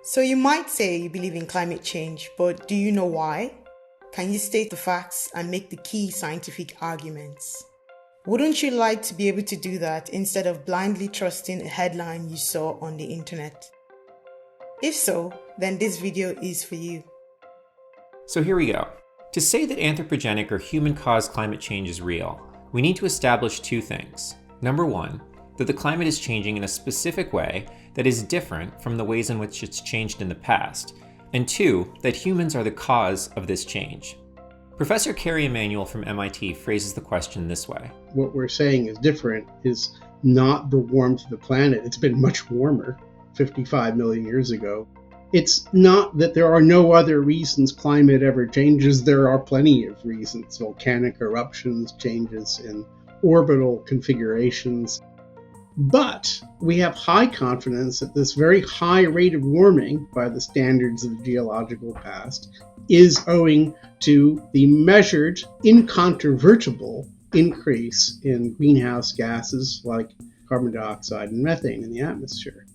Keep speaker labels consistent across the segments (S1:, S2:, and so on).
S1: So you might say you believe in climate change, but do you know why? Can you state the facts and make the key scientific arguments? Wouldn't you like to be able to do that instead of blindly trusting a headline you saw on the internet? If so, then this video is for you.
S2: So here we go. To say that anthropogenic or human-caused climate change is real, we need to establish two things. Number one, that the climate is changing in a specific way that is different from the ways in which it's changed in the past. And two, that humans are the cause of this change. Professor Kerry Emanuel from MIT phrases the question this way.
S3: What we're saying is different is not the warmth of the planet. It's been much warmer 55 million years ago. It's not that there are no other reasons climate ever changes. There are plenty of reasons. Volcanic eruptions, changes in orbital configurations. But we have high confidence that this very high rate of warming by the standards of the geological past is owing to the measured, incontrovertible increase in greenhouse gases like carbon dioxide and methane in the atmosphere.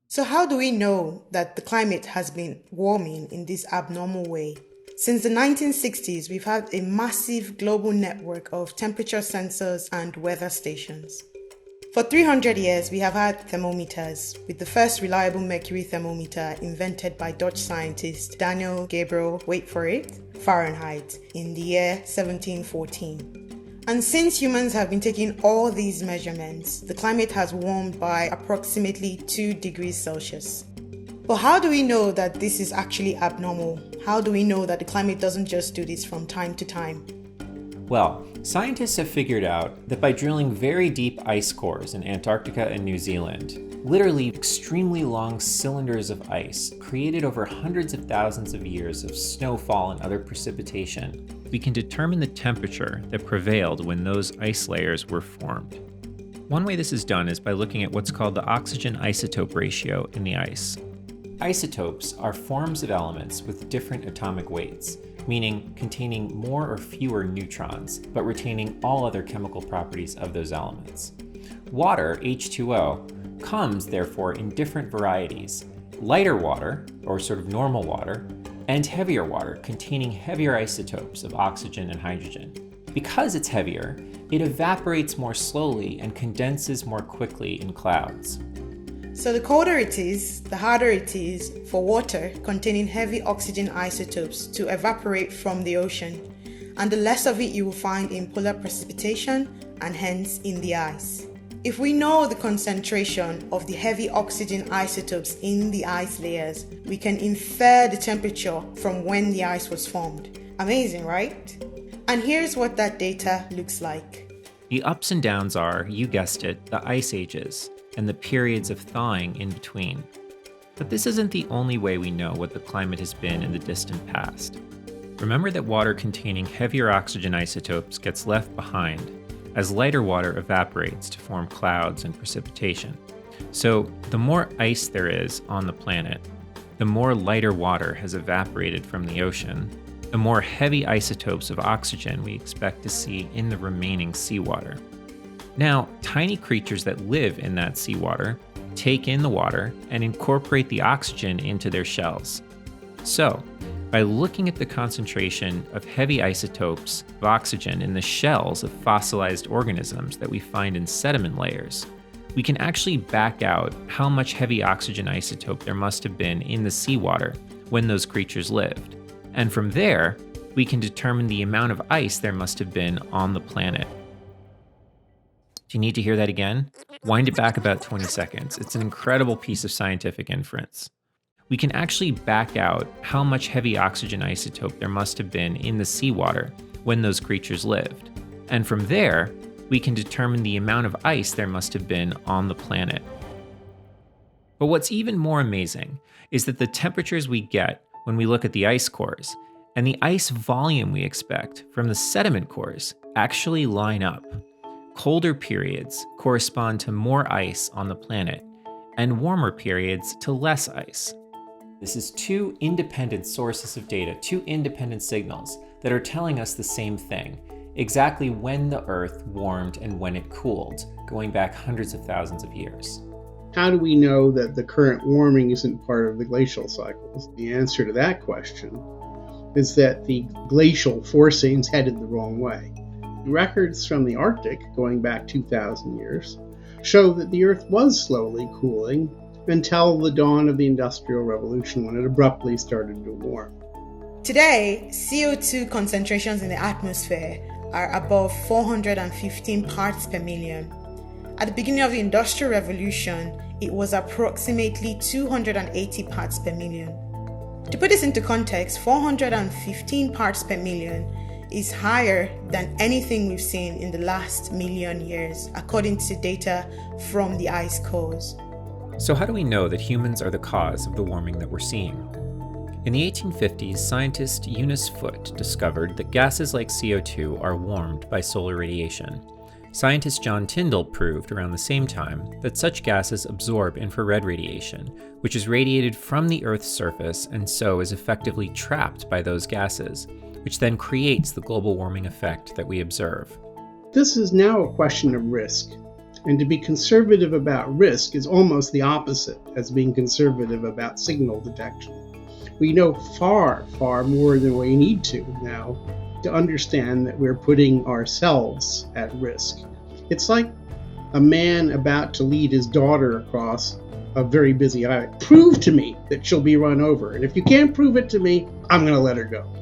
S1: So how do we know that the climate has been warming in this abnormal way? Since the 1960s, we've had a massive global network of temperature sensors and weather stations. For 300 years, we have had thermometers, with the first reliable mercury thermometer invented by Dutch scientist Daniel Gabriel, wait for it, Fahrenheit, in the year 1714. And since humans have been taking all these measurements, the climate has warmed by approximately 2 degrees Celsius. But how do we know that this is actually abnormal? How do we know that the climate doesn't just do this from time to time?
S2: Well, scientists have figured out that by drilling very deep ice cores in Antarctica and New Zealand, literally extremely long cylinders of ice created over hundreds of thousands of years of snowfall and other precipitation, we can determine the temperature that prevailed when those ice layers were formed. One way this is done is by looking at what's called the oxygen isotope ratio in the ice. Isotopes are forms of elements with different atomic weights, meaning containing more or fewer neutrons, but retaining all other chemical properties of those elements. Water, H2O, comes therefore in different varieties: lighter water, or sort of normal water, and heavier water containing heavier isotopes of oxygen and hydrogen. Because it's heavier, it evaporates more slowly and condenses more quickly in clouds.
S1: So the colder it is, the harder it is for water containing heavy oxygen isotopes to evaporate from the ocean, and the less of it you will find in polar precipitation and hence in the ice. If we know the concentration of the heavy oxygen isotopes in the ice layers, we can infer the temperature from when the ice was formed. Amazing, right? And here's what that data looks like.
S2: The ups and downs are, you guessed it, the ice ages, and the periods of thawing in between. But this isn't the only way we know what the climate has been in the distant past. Remember that water containing heavier oxygen isotopes gets left behind as lighter water evaporates to form clouds and precipitation. So the more ice there is on the planet, the more lighter water has evaporated from the ocean, the more heavy isotopes of oxygen we expect to see in the remaining seawater. Now, tiny creatures that live in that seawater take in the water and incorporate the oxygen into their shells. So, by looking at the concentration of heavy isotopes of oxygen in the shells of fossilized organisms that we find in sediment layers, we can actually back out how much heavy oxygen isotope there must have been in the seawater when those creatures lived. And from there, we can determine the amount of ice there must have been on the planet. Do you need to hear that again? Wind it back about 20 seconds. It's an incredible piece of scientific inference. We can actually back out how much heavy oxygen isotope there must have been in the seawater when those creatures lived. And from there, we can determine the amount of ice there must have been on the planet. But what's even more amazing is that the temperatures we get when we look at the ice cores and the ice volume we expect from the sediment cores actually line up. Colder periods correspond to more ice on the planet, and warmer periods to less ice. This is two independent sources of data, two independent signals that are telling us the same thing, exactly when the Earth warmed and when it cooled, going back hundreds of thousands of years.
S3: How do we know that the current warming isn't part of the glacial cycles? The answer to that question is that the glacial forcings headed the wrong way. Records from the Arctic, going back 2,000 years, show that the Earth was slowly cooling until the dawn of the Industrial Revolution, when it abruptly started to warm.
S1: Today, CO2 concentrations in the atmosphere are above 415 parts per million. At the beginning of the Industrial Revolution, it was approximately 280 parts per million. To put this into context, 415 parts per million is higher than anything we've seen in the last million years, according to data from the ice cores.
S2: So how do we know that humans are the cause of the warming that we're seeing? In the 1850s, scientist Eunice Foote discovered that gases like CO2 are warmed by solar radiation. Scientist John Tyndall proved around the same time that such gases absorb infrared radiation, which is radiated from the Earth's surface and so is effectively trapped by those gases, which then creates the global warming effect that we observe.
S3: This is now a question of risk, and to be conservative about risk is almost the opposite as being conservative about signal detection. We know far, far more than we need to now to understand that we're putting ourselves at risk. It's like a man about to lead his daughter across a very busy highway. Prove to me that she'll be run over, and if you can't prove it to me, I'm going to let her go.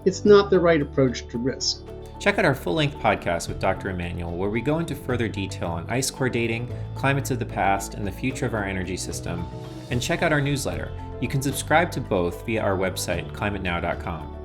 S3: It's not the right approach to risk.
S2: Check out our full-length podcast with Dr. Emanuel, where we go into further detail on ice core dating, climates of the past, and the future of our energy system. And check out our newsletter. You can subscribe to both via our website, climatenow.com.